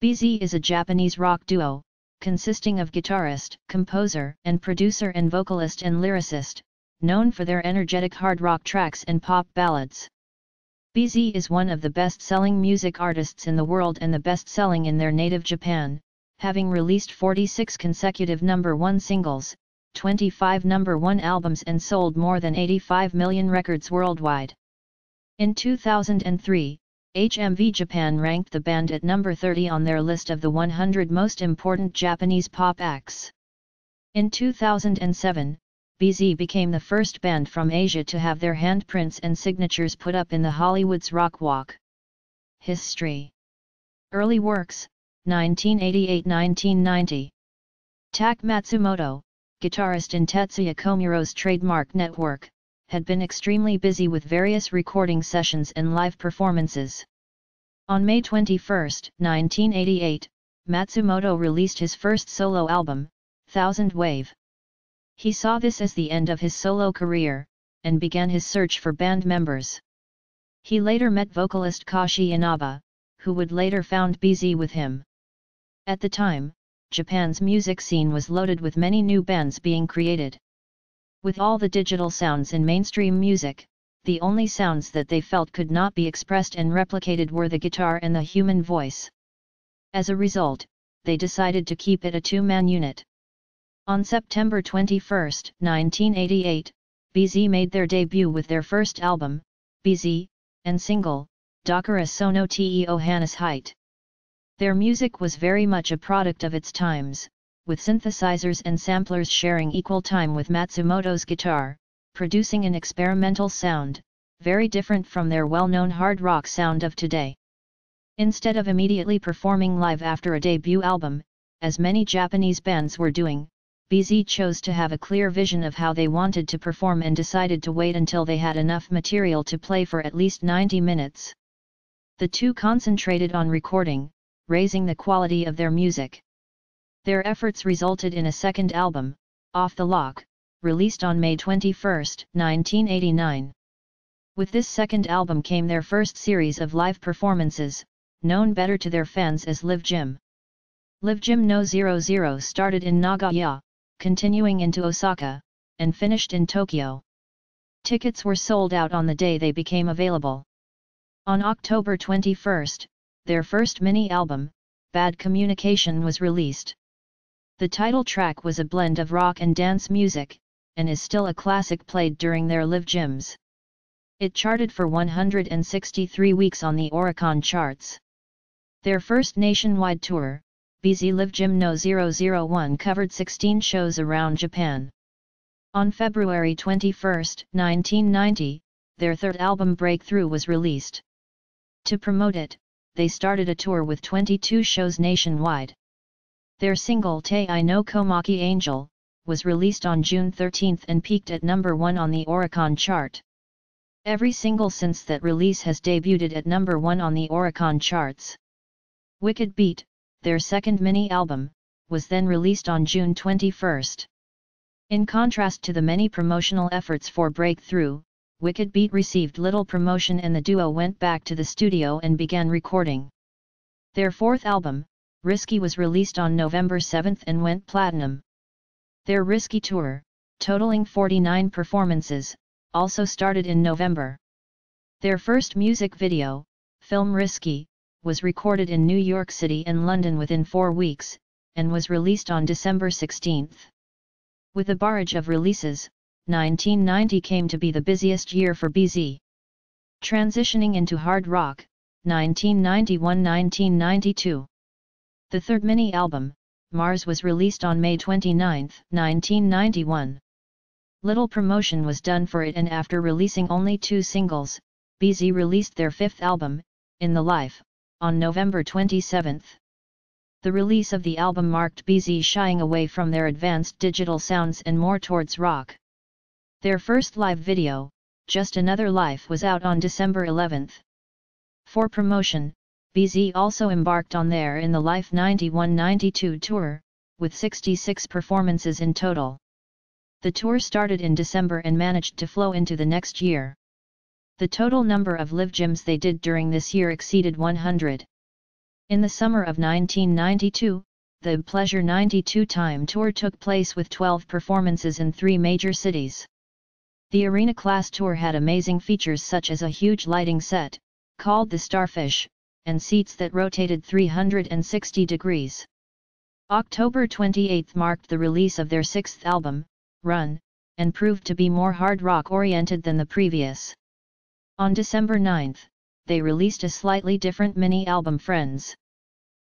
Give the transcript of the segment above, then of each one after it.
BZ is a Japanese rock duo, consisting of guitarist, composer, and producer and vocalist and lyricist, known for their energetic hard rock tracks and pop ballads. BZ is one of the best-selling music artists in the world and the best-selling in their native Japan, having released 46 consecutive #1 singles, 25 #1 albums and sold more than 85 million records worldwide. In 2003, HMV Japan ranked the band at number 30 on their list of the 100 most important Japanese pop acts. In 2007, BZ became the first band from Asia to have their handprints and signatures put up in the Hollywood's Rock Walk. History. Early works, 1988–1990. Tak Matsumoto, guitarist in Tetsuya Komuro's trademark network, had been extremely busy with various recording sessions and live performances. On May 21, 1988, Matsumoto released his first solo album, Thousand Wave. He saw this as the end of his solo career, and began his search for band members. He later met vocalist Kashi Inaba, who would later found BZ with him. At the time, Japan's music scene was loaded with many new bands being created. With all the digital sounds in mainstream music, the only sounds that they felt could not be expressed and replicated were the guitar and the human voice. As a result, they decided to keep it a two-man unit. On September 21, 1988, BZ made their debut with their first album, BZ, and single, Dakara Sono Teo Hannes Height. Their music was very much a product of its times, with synthesizers and samplers sharing equal time with Matsumoto's guitar, producing an experimental sound, very different from their well-known hard rock sound of today. Instead of immediately performing live after a debut album, as many Japanese bands were doing, BZ chose to have a clear vision of how they wanted to perform and decided to wait until they had enough material to play for at least 90 minutes. The two concentrated on recording, raising the quality of their music. Their efforts resulted in a second album, Off the Lock, released on May 21, 1989. With this second album came their first series of live performances, known better to their fans as Live Gym. Live Gym No. 00 started in Nagoya, continuing into Osaka, and finished in Tokyo. Tickets were sold out on the day they became available. On October 21, their first mini-album, Bad Communication, was released. The title track was a blend of rock and dance music, and is still a classic played during their live gyms. It charted for 163 weeks on the Oricon charts. Their first nationwide tour, BZ Live Gym No. 001, covered 16 shows around Japan. On February 21, 1990, their third album Breakthrough was released. To promote it, they started a tour with 22 shows nationwide. Their single Te I no Komaki Angel was released on June 13 and peaked at number 1 on the Oricon chart. Every single since that release has debuted at number 1 on the Oricon charts. Wicked Beat, their second mini-album, was then released on June 21. In contrast to the many promotional efforts for Breakthrough, Wicked Beat received little promotion and the duo went back to the studio and began recording. Their fourth album, Risky, was released on November 7 and went platinum. Their Risky tour, totaling 49 performances, also started in November. Their first music video, film Risky, was recorded in New York City and London within 4 weeks, and was released on December 16. With a barrage of releases, 1990 came to be the busiest year for BZ. Transitioning into hard rock, 1991–1992. The third mini-album, Mars, was released on May 29, 1991. Little promotion was done for it, and after releasing only 2 singles, BZ released their fifth album, In the Life, on November 27. The release of the album marked BZ shying away from their advanced digital sounds and more towards rock. Their first live video, Just Another Life, was out on December 11. For promotion, BZ also embarked on their In the Life 91–92 tour, with 66 performances in total. The tour started in December and managed to flow into the next year. The total number of live gyms they did during this year exceeded 100. In the summer of 1992, the Pleasure 92 Time Tour took place with 12 performances in 3 major cities. The Arena Class Tour had amazing features such as a huge lighting set, called the Starfish, and seats that rotated 360 degrees. October 28 marked the release of their 6th album, Run, and proved to be more hard rock oriented than the previous. On December 9, they released a slightly different mini-album Friends.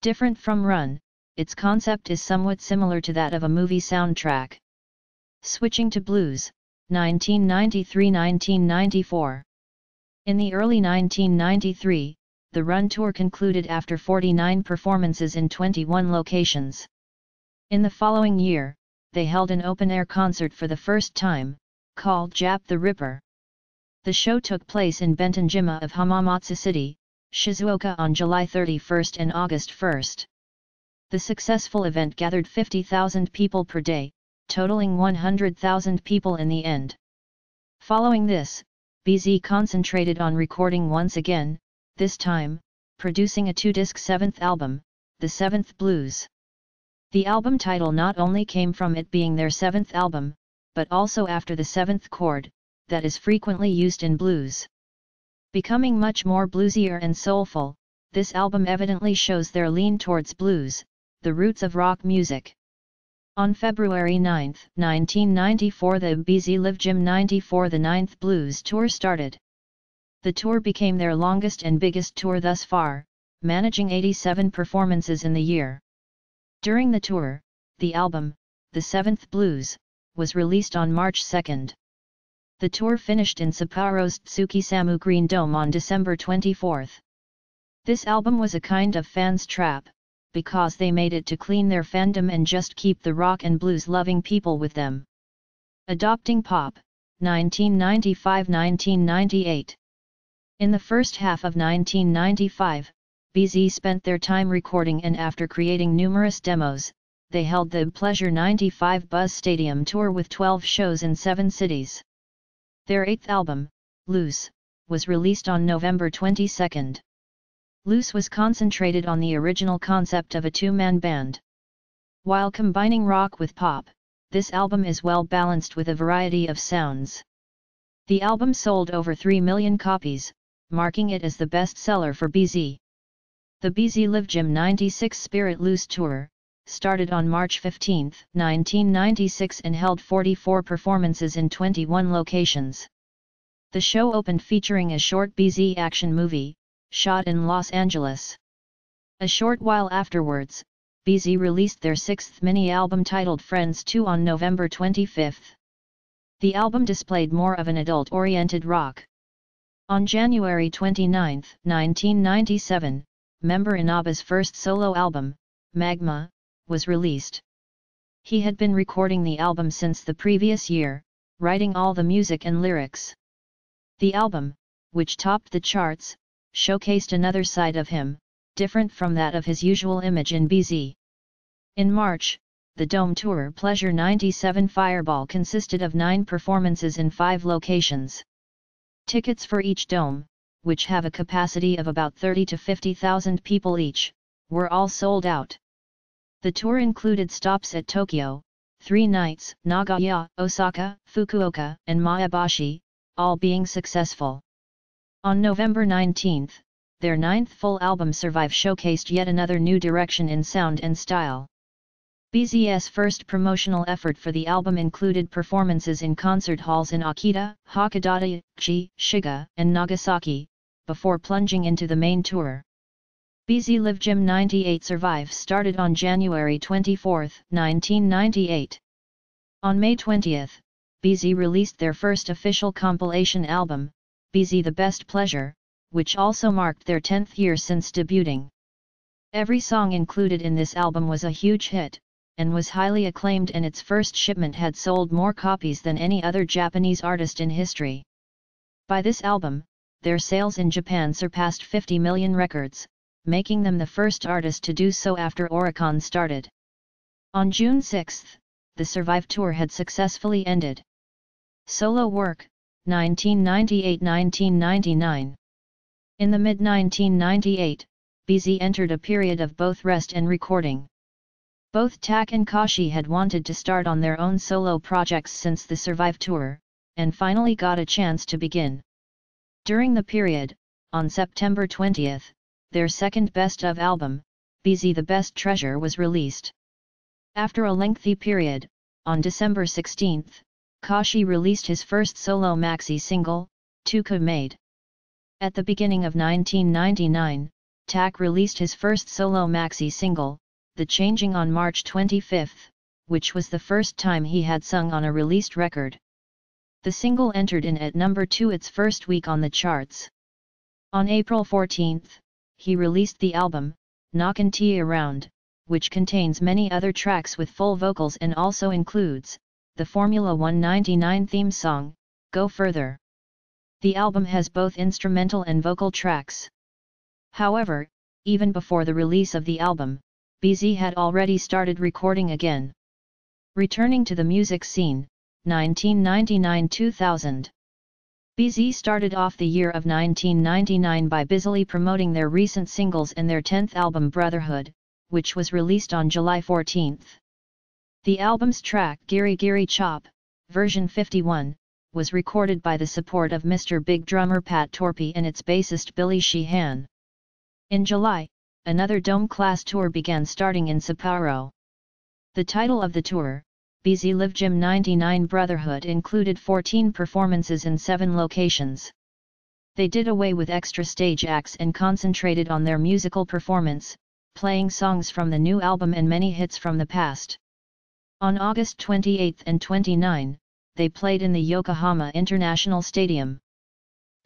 Different from Run, its concept is somewhat similar to that of a movie soundtrack. Switching to blues, 1993–1994. In the early 1993, the Run Tour concluded after 49 performances in 21 locations. In the following year, they held an open-air concert for the first time, called Jap the Ripper. The show took place in Bentonjima of Hamamatsu City, Shizuoka on July 31 and August 1. The successful event gathered 50,000 people per day, totaling 100,000 people in the end. Following this, BZ concentrated on recording once again, this time, producing a 2-disc 7th album, The 7th Blues. The album title not only came from it being their 7th album, but also after the 7th chord, that is frequently used in blues. Becoming much more bluesier and soulful, this album evidently shows their lean towards blues, the roots of rock music. On February 9, 1994, the BZ Live Gym 94 The 9th Blues Tour started. The tour became their longest and biggest tour thus far, managing 87 performances in the year. During the tour, the album, The 7th Blues, was released on March 2. The tour finished in Sapporo's Tsukisamu Green Dome on December 24. This album was a kind of fan's trap, because they made it to clean their fandom and just keep the rock and blues loving people with them. Adopting Pop, 1995–1998. In the first half of 1995, BZ spent their time recording, and after creating numerous demos, they held the Pleasure 95 Buzz Stadium Tour with 12 shows in 7 cities. Their 8th album, Loose, was released on November 22. Loose was concentrated on the original concept of a 2-man band. While combining rock with pop, this album is well balanced with a variety of sounds. The album sold over 3 million copies, marking it as the best seller for BZ. The BZ Live Gym 96 Spirit Loose Tour started on March 15, 1996 and held 44 performances in 21 locations. The show opened featuring a short BZ action movie, shot in Los Angeles. A short while afterwards, BZ released their 6th mini-album titled Friends 2 on November 25. The album displayed more of an adult-oriented rock. On January 29, 1997, member Inaba's first solo album, Magma, was released. He had been recording the album since the previous year, writing all the music and lyrics. The album, which topped the charts, showcased another side of him, different from that of his usual image in BZ. In March, the Dome Tour Pleasure 97 Fireball consisted of 9 performances in 5 locations. Tickets for each dome, which have a capacity of about 30 to 50,000 people each, were all sold out. The tour included stops at Tokyo, 3 nights, Nagoya, Osaka, Fukuoka, and Maebashi, all being successful. On November 19, their 9th full album Survive showcased yet another new direction in sound and style. BZ's first promotional effort for the album included performances in concert halls in Akita, Hakodate, Shiga, and Nagasaki, before plunging into the main tour. BZ Live Gym 98 Survive started on January 24, 1998. On May 20, BZ released their first official compilation album, BZ The Best Pleasure, which also marked their 10th year since debuting. Every song included in this album was a huge hit, and was highly acclaimed, and its first shipment had sold more copies than any other Japanese artist in history. By this album, their sales in Japan surpassed 50 million records, making them the first artist to do so after Oricon started. On June 6, the Survive Tour had successfully ended. Solo work, 1998–1999. In the mid-1998, BZ entered a period of both rest and recording. Both Tak and Kashi had wanted to start on their own solo projects since the Survive tour, and finally got a chance to begin. During the period, on September 20, their second best of album, BZ The Best Treasure, was released. After a lengthy period, on December 16, Kashi released his first solo maxi single, Tuka Made. At the beginning of 1999, Tak released his first solo maxi single, The Changing, on March 25, which was the first time he had sung on a released record. The single entered in at number 2 its first week on the charts. On April 14, he released the album, Knockin' Tea Around, which contains many other tracks with full vocals and also includes the Formula 199 theme song, Go Further. The album has both instrumental and vocal tracks. However, even before the release of the album, BZ had already started recording again. Returning to the music scene, 1999-2000. BZ started off the year of 1999 by busily promoting their recent singles and their 10th album Brotherhood, which was released on July 14. The album's track Giri Giri Chop, version 51, was recorded by the support of Mr. Big drummer Pat Torpy and its bassist Billy Sheehan. In July, another Dome-class tour began starting in Sapporo. The title of the tour, BZ Live Gym 99 Brotherhood, included 14 performances in 7 locations. They did away with extra stage acts and concentrated on their musical performance, playing songs from the new album and many hits from the past. On August 28 and 29, they played in the Yokohama International Stadium.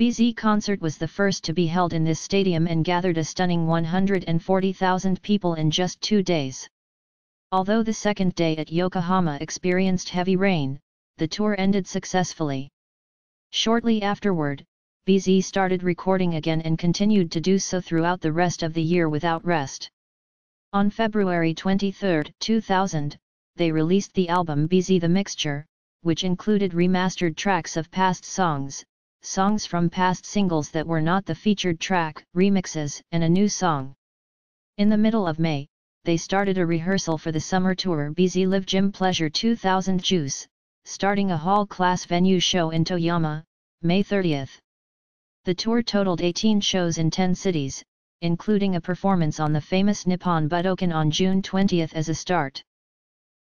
BZ concert was the first to be held in this stadium and gathered a stunning 140,000 people in just 2 days. Although the second day at Yokohama experienced heavy rain, the tour ended successfully. Shortly afterward, BZ started recording again and continued to do so throughout the rest of the year without rest. On February 23, 2000, they released the album BZ The Mixture, which included remastered tracks of past songs, songs from past singles that were not the featured track, remixes, and a new song. In the middle of May, they started a rehearsal for the summer tour BZ Live Gym Pleasure 2000 Juice, starting a hall-class venue show in Toyama, May 30. The tour totaled 18 shows in 10 cities, including a performance on the famous Nippon Budokan on June 20 as a start.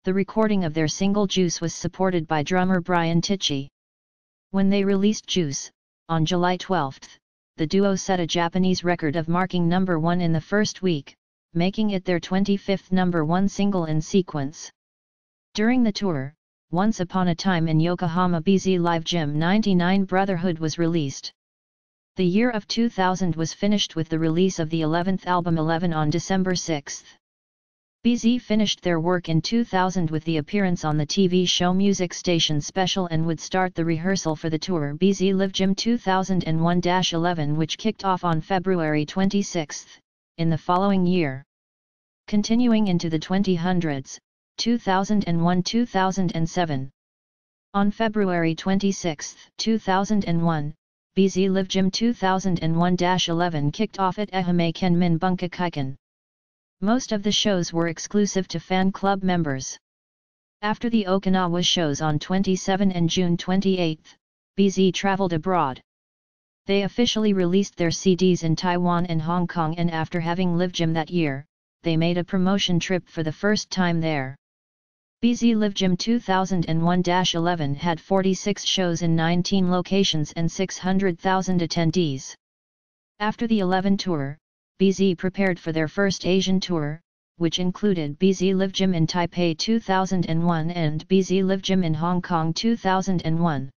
The recording of their single Juice was supported by drummer Brian Tichy. When they released Juice, on July 12, the duo set a Japanese record of marking number 1 in the first week, making it their 25th number 1 single in sequence. During the tour, Once Upon a Time in Yokohama BZ Live Gym 99 Brotherhood was released. The year of 2000 was finished with the release of the 11th album 11 on December 6. BZ finished their work in 2000 with the appearance on the TV show Music Station Special and would start the rehearsal for the tour BZ Live Gym 2001-11, which kicked off on February 26, in the following year. Continuing into the 2000s, 2001-2007. On February 26, 2001, BZ Live Gym 2001-11 kicked off at Ehime Kenmin Bunka Kaiken. Most of the shows were exclusive to fan club members. After the Okinawa shows on 27 and June 28, BZ traveled abroad. They officially released their CDs in Taiwan and Hong Kong, and after having Live Gym that year, they made a promotion trip for the first time there. BZ Live Gym 2001-11 had 46 shows in 19 locations and 600,000 attendees. After the 11 tour, BZ prepared for their first Asian tour, which included BZ Live Gym in Taipei 2001 and BZ Live Gym in Hong Kong 2001.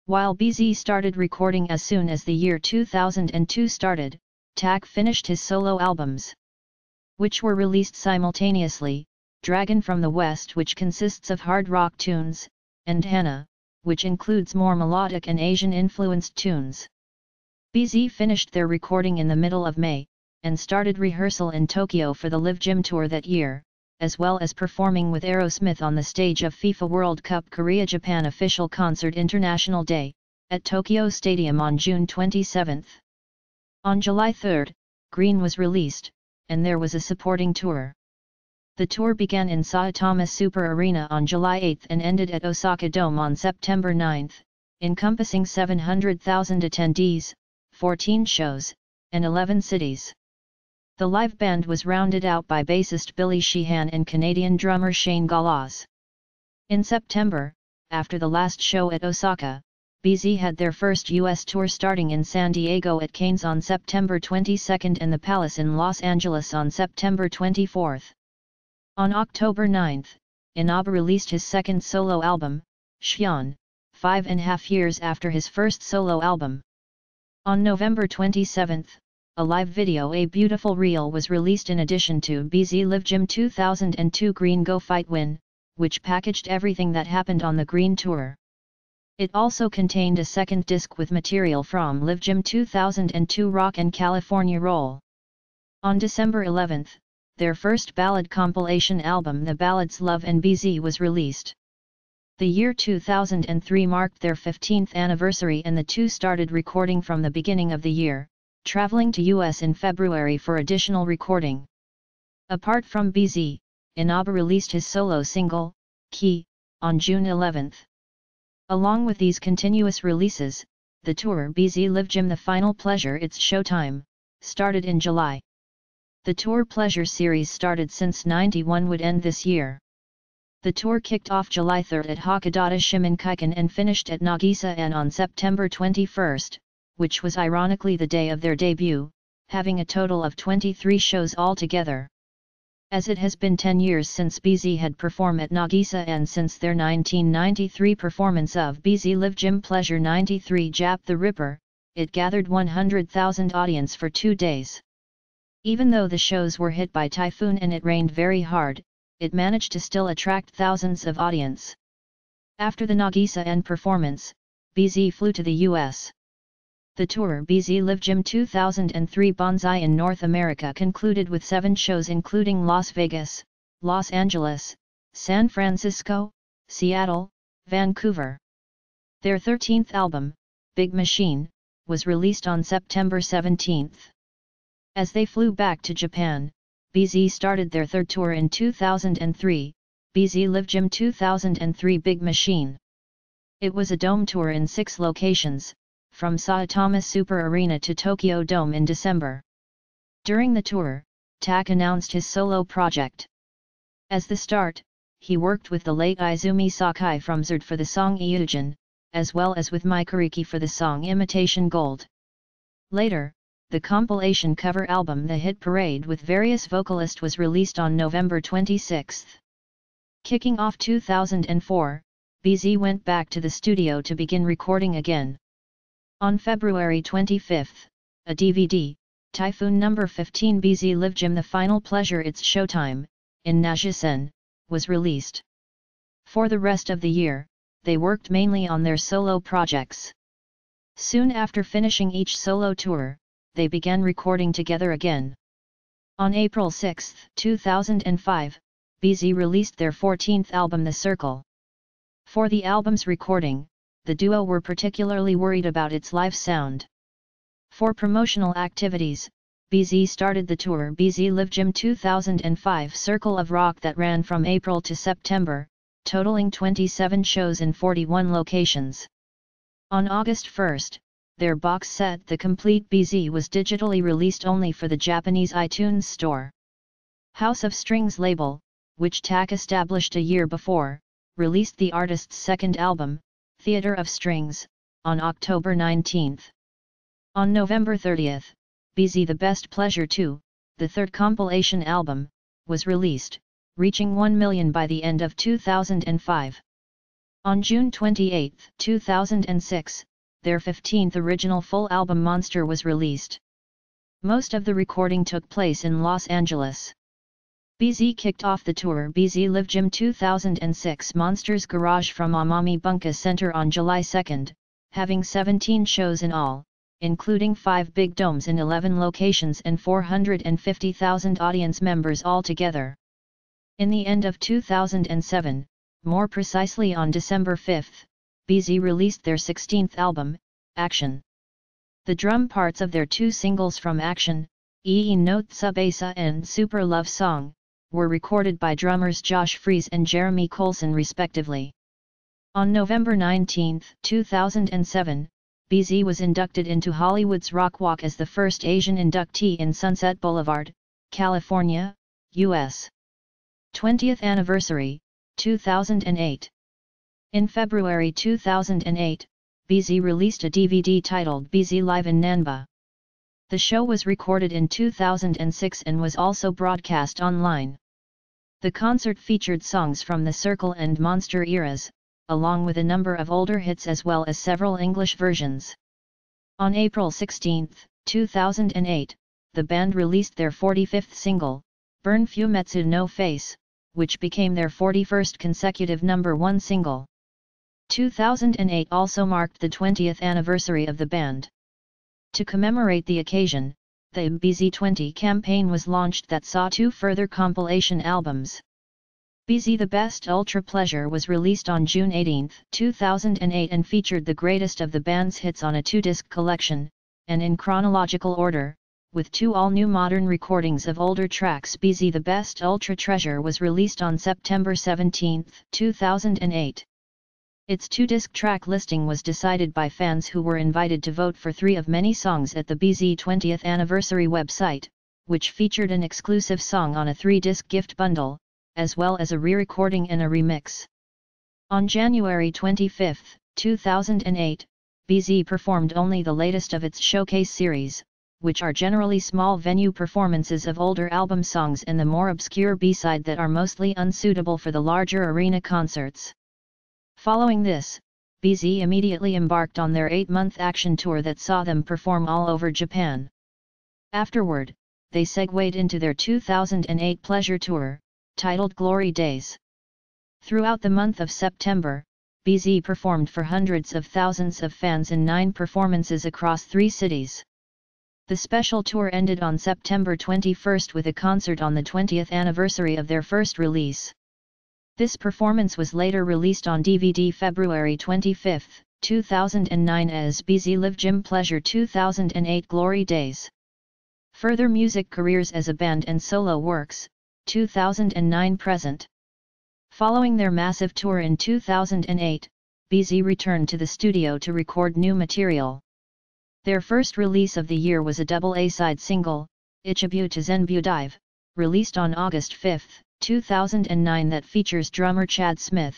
While BZ started recording as soon as the year 2002 started, Tak finished his solo albums, which were released simultaneously, Dragon from the West, which consists of hard rock tunes, and Hana, which includes more melodic and Asian-influenced tunes. BZ finished their recording in the middle of May, and started rehearsal in Tokyo for the Live Gym tour that year, as well as performing with Aerosmith on the stage of FIFA World Cup Korea-Japan Official Concert International Day, at Tokyo Stadium on June 27. On July 3, Green was released, and there was a supporting tour. The tour began in Saitama Super Arena on July 8 and ended at Osaka Dome on September 9, encompassing 700,000 attendees, 14 shows, and 11 cities. The live band was rounded out by bassist Billy Sheehan and Canadian drummer Shane Gallas. In September, after the last show at Osaka, BZ had their first U.S. tour starting in San Diego at Cain's on September 22 and the Palace in Los Angeles on September 24. On October 9, Inaba released his second solo album, Shion, 5.5 years after his first solo album. On November 27, a live video A Beautiful Reel was released in addition to BZ Live Gym 2002 Green Go Fight Win, which packaged everything that happened on the Green Tour. It also contained a second disc with material from Live Gym 2002 Rock and California Roll. On December 11, their first ballad compilation album The Ballads Love and BZ was released. The year 2003 marked their 15th anniversary and the two started recording from the beginning of the year, traveling to US in February for additional recording. Apart from BZ, Inaba released his solo single, Key, on June 11. Along with these continuous releases, the tour BZ Live Gym The Final Pleasure It's Showtime, started in July. The tour Pleasure series started since '91 would end this year. The tour kicked off July 3 at Hakodate Shimenkaikan and finished at Nagisa-en on September 21, which was ironically the day of their debut, having a total of 23 shows altogether. As it has been 10 years since BZ had performed at Nagisa-en since their 1993 performance of BZ Live Gym Pleasure 93 Jap the Ripper, it gathered 100,000 audience for 2 days. Even though the shows were hit by typhoon and it rained very hard, it managed to still attract thousands of audience. After the Nagisa-en performance, BZ flew to the US. The tour BZ Live Gym 2003 Bonsai in North America concluded with 7 shows including Las Vegas, Los Angeles, San Francisco, Seattle, Vancouver. Their 13th album, Big Machine, was released on September 17. As they flew back to Japan, BZ started their third tour in 2003, BZ Live Gym 2003 Big Machine. It was a dome tour in 6 locations, from Saitama Super Arena to Tokyo Dome in December. During the tour, Tak announced his solo project. As the start, he worked with the late Izumi Sakai from ZERD for the song Iujin, as well as with Mikuriki for the song Imitation Gold. Later, the compilation cover album The Hit Parade with various vocalists was released on November 26. Kicking off 2004, BZ went back to the studio to begin recording again. On February 25, a DVD, Typhoon No. 15 BZ Live Gym The Final Pleasure It's Showtime, in Nagisen, was released. For the rest of the year, they worked mainly on their solo projects. Soon after finishing each solo tour, they began recording together again. On April 6, 2005, BZ released their 14th album The Circle. For the album's recording, the duo were particularly worried about its live sound. For promotional activities, BZ started the tour BZ Live Gym 2005 Circle of Rock that ran from April to September, totaling 27 shows in 41 locations. On August 1, their box set The Complete BZ was digitally released only for the Japanese iTunes store. House of Strings label, which Tak established a year before, released the artist's second album, Theater of Strings, on October 19. On November 30, BZ The Best Pleasure 2, the third compilation album, was released, reaching 1 million by the end of 2005. On June 28, 2006, their 15th original full album Monster was released. Most of the recording took place in Los Angeles. BZ kicked off the tour BZ Live Gym 2006 Monsters Garage from Amami Bunka Center on July 2, having 17 shows in all, including 5 big domes in 11 locations and 450,000 audience members altogether. In the end of 2007, more precisely on December 5, BZ released their 16th album, Action. The drum parts of their 2 singles from Action, E Note Subasa and Super Love Song, were recorded by drummers Josh Freese and Jeremy Colson respectively. On November 19, 2007, BZ was inducted into Hollywood's Rock Walk as the first Asian inductee in Sunset Boulevard, California, U.S. 20th Anniversary, 2008. In February 2008, BZ released a DVD titled BZ Live in Nanba. The show was recorded in 2006 and was also broadcast online. The concert featured songs from the Circle and Monster eras, along with a number of older hits as well as several English versions. On April 16, 2008, the band released their 45th single, Burn Fumetsu no Face, which became their 41st consecutive #1 single. 2008 also marked the 20th anniversary of the band. To commemorate the occasion, the BZ20 campaign was launched that saw 2 further compilation albums. BZ The Best Ultra Pleasure was released on June 18, 2008 and featured the greatest of the band's hits on a 2-disc collection, and in chronological order, with 2 all-new modern recordings of older tracks. BZ The Best Ultra Treasure was released on September 17, 2008. Its 2-disc track listing was decided by fans who were invited to vote for 3 of many songs at the BZ 20th Anniversary website, which featured an exclusive song on a 3-disc gift bundle, as well as a re-recording and a remix. On January 25, 2008, BZ performed only the latest of its showcase series, which are generally small venue performances of older album songs and the more obscure B-side that are mostly unsuitable for the larger arena concerts. Following this, BZ immediately embarked on their 8-month action tour that saw them perform all over Japan. Afterward, they segued into their 2008 Pleasure Tour, titled Glory Days. Throughout the month of September, BZ performed for hundreds of thousands of fans in 9 performances across 3 cities. The special tour ended on September 21 with a concert on the 20th anniversary of their first release. This performance was later released on DVD February 25, 2009 as BZ Live Gym Pleasure 2008 Glory Days. Further music careers as a band and solo works, 2009 present. Following their massive tour in 2008, BZ returned to the studio to record new material. Their first release of the year was a double A-side single, Ichibuto Zenbu Dive, released on August 5, 2009 that features drummer Chad Smith.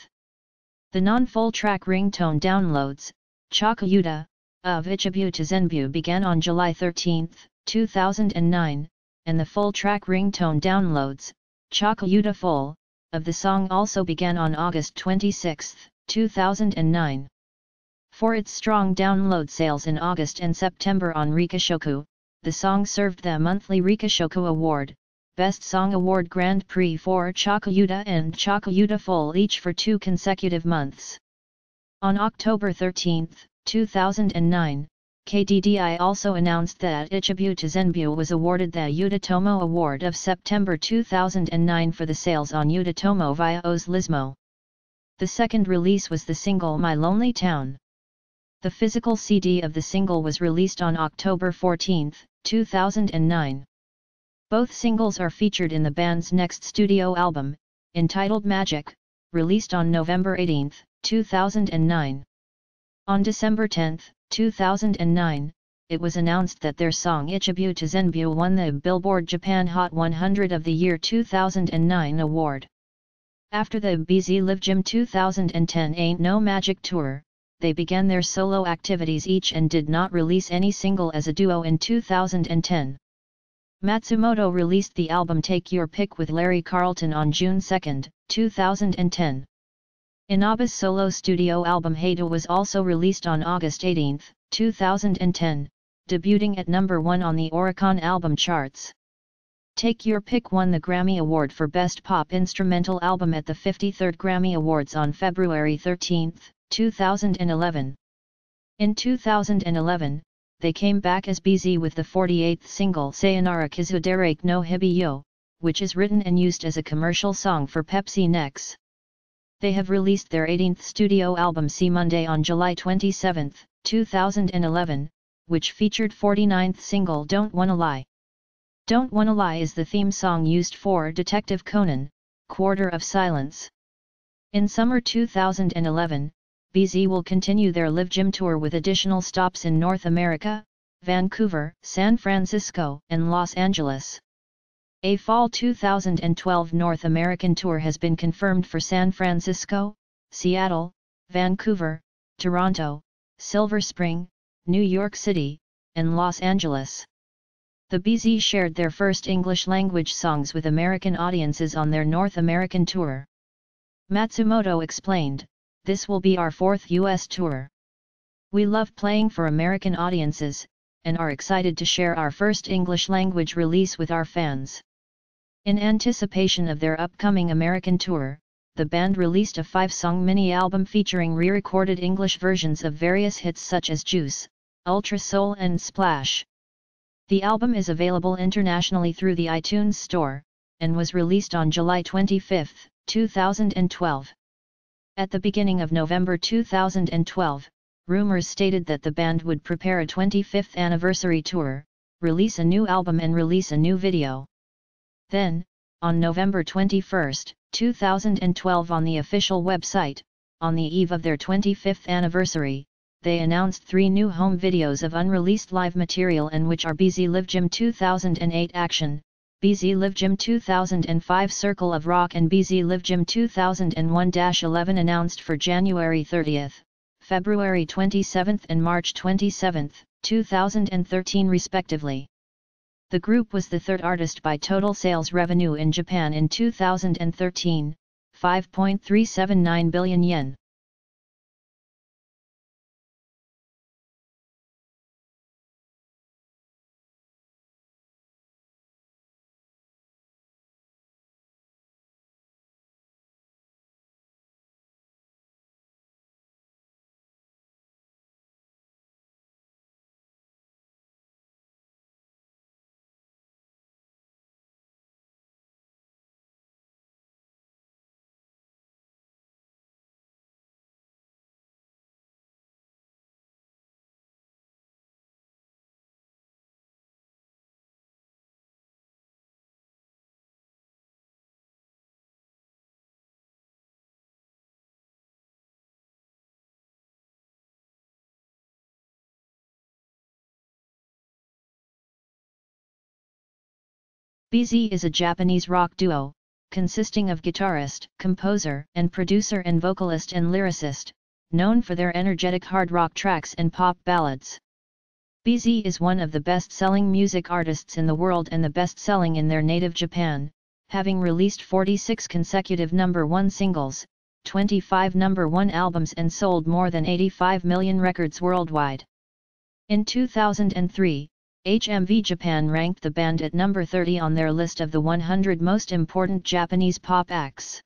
The non-full track ringtone downloads, Chakayuta, of Ichibuto Zenbu began on July 13, 2009, and the full track ringtone downloads, Chakayuta Full, of the song also began on August 26, 2009. For its strong download sales in August and September on Rikashoku, the song served the monthly Rikashoku Award, Best Song Award Grand Prix for Chakayuta and Chakayuta Full each for 2 consecutive months. On October 13, 2009, KDDI also announced that Ichibuto Zenbu was awarded the Yudatomo Award of September 2009 for the sales on Yudatomo via Ozlismo. The second release was the single My Lonely Town. The physical CD of the single was released on October 14, 2009. Both singles are featured in the band's next studio album, entitled Magic, released on November 18, 2009. On December 10, 2009, it was announced that their song Ichibuto Zenbu won the Billboard Japan Hot 100 of the Year 2009 award. After the BZ Live Gym 2010 Ain't No Magic tour, they began their solo activities each and did not release any single as a duo in 2010. Matsumoto released the album Take Your Pick with Larry Carlton on June 2, 2010. Inaba's solo studio album Hado was also released on August 18, 2010, debuting at #1 on the Oricon album charts. Take Your Pick won the Grammy Award for Best Pop Instrumental Album at the 53rd Grammy Awards on February 13, 2011. In 2011, they came back as BZ with the 48th single Sayonara Kizudarake no Hibi Yo, which is written and used as a commercial song for Pepsi Nex. They have released their 18th studio album See Monday on July 27, 2011, which featured 49th single Don't Wanna Lie. Don't Wanna Lie is the theme song used for Detective Conan, Quarter of Silence. In summer 2011, BZ will continue their Live Gym tour with additional stops in North America, Vancouver, San Francisco, and Los Angeles. A fall 2012 North American tour has been confirmed for San Francisco, Seattle, Vancouver, Toronto, Silver Spring, New York City, and Los Angeles. The BZ shared their first English-language songs with American audiences on their North American tour. Matsumoto explained, "This will be our fourth US tour. We love playing for American audiences, and are excited to share our first English-language release with our fans." In anticipation of their upcoming American tour, the band released a 5-song mini-album featuring re-recorded English versions of various hits such as Juice, Ultra Soul and Splash. The album is available internationally through the iTunes Store, and was released on July 25, 2012. At the beginning of November 2012, rumors stated that the band would prepare a 25th anniversary tour, release a new album and release a new video. Then, on November 21, 2012 on the official website, on the eve of their 25th anniversary, they announced 3 new home videos of unreleased live material, and which are BZ Live Gym 2008 Action, BZ Live Gym 2005 Circle of Rock and BZ Live Gym 2001-11 announced for January 30, February 27 and March 27, 2013 respectively. The group was the third artist by total sales revenue in Japan in 2013, 5.379 billion yen. BZ is a Japanese rock duo, consisting of guitarist, composer, and producer and vocalist and lyricist, known for their energetic hard rock tracks and pop ballads. BZ is one of the best-selling music artists in the world and the best-selling in their native Japan, having released 46 consecutive #1 singles, 25 #1 albums and sold more than 85 million records worldwide. In 2003, HMV Japan ranked the band at number 30 on their list of the 100 most important Japanese pop acts.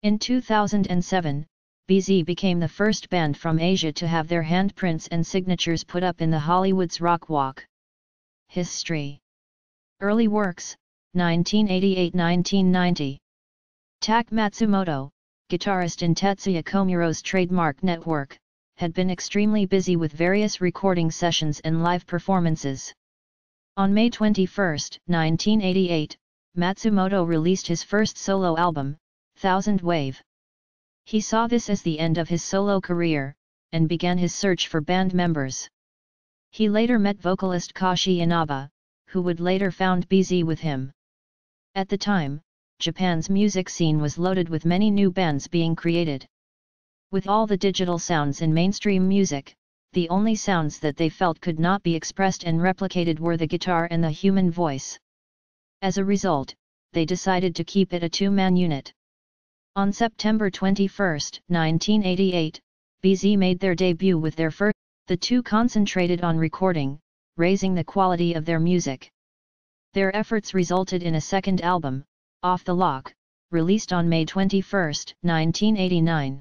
In 2007, BZ became the first band from Asia to have their handprints and signatures put up in the Hollywood's Rock Walk. History. Early works, 1988-1990. Tak Matsumoto, guitarist in Tetsuya Komuro's trademark network, had been extremely busy with various recording sessions and live performances. On May 21, 1988, Matsumoto released his first solo album, Thousand Wave. He saw this as the end of his solo career, and began his search for band members. He later met vocalist Kashi Inaba, who would later found BZ with him. At the time, Japan's music scene was loaded with many new bands being created. With all the digital sounds in mainstream music, the only sounds that they felt could not be expressed and replicated were the guitar and the human voice. As a result, they decided to keep it a two-man unit. On September 21, 1988, BZ made their debut with their first. The two concentrated on recording, raising the quality of their music. Their efforts resulted in a second album, Off the Lock, released on May 21, 1989.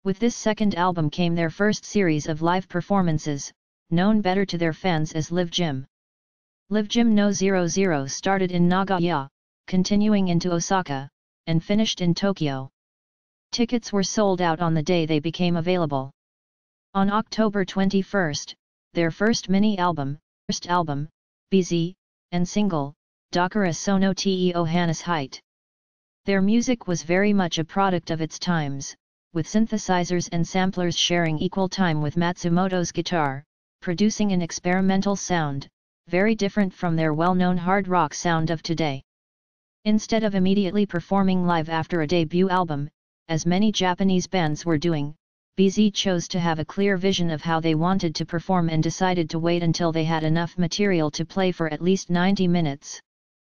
With this second album came their first series of live performances, known better to their fans as Live Gym. Live Gym No. 00 started in Nagoya, continuing into Osaka, and finished in Tokyo. Tickets were sold out on the day they became available. On October 21, their first mini-album, BZ, and single, Dakara Sono Te Ohanas Height. Their music was very much a product of its times, with synthesizers and samplers sharing equal time with Matsumoto's guitar, producing an experimental sound, very different from their well-known hard rock sound of today. Instead of immediately performing live after a debut album, as many Japanese bands were doing, BZ chose to have a clear vision of how they wanted to perform and decided to wait until they had enough material to play for at least 90 minutes.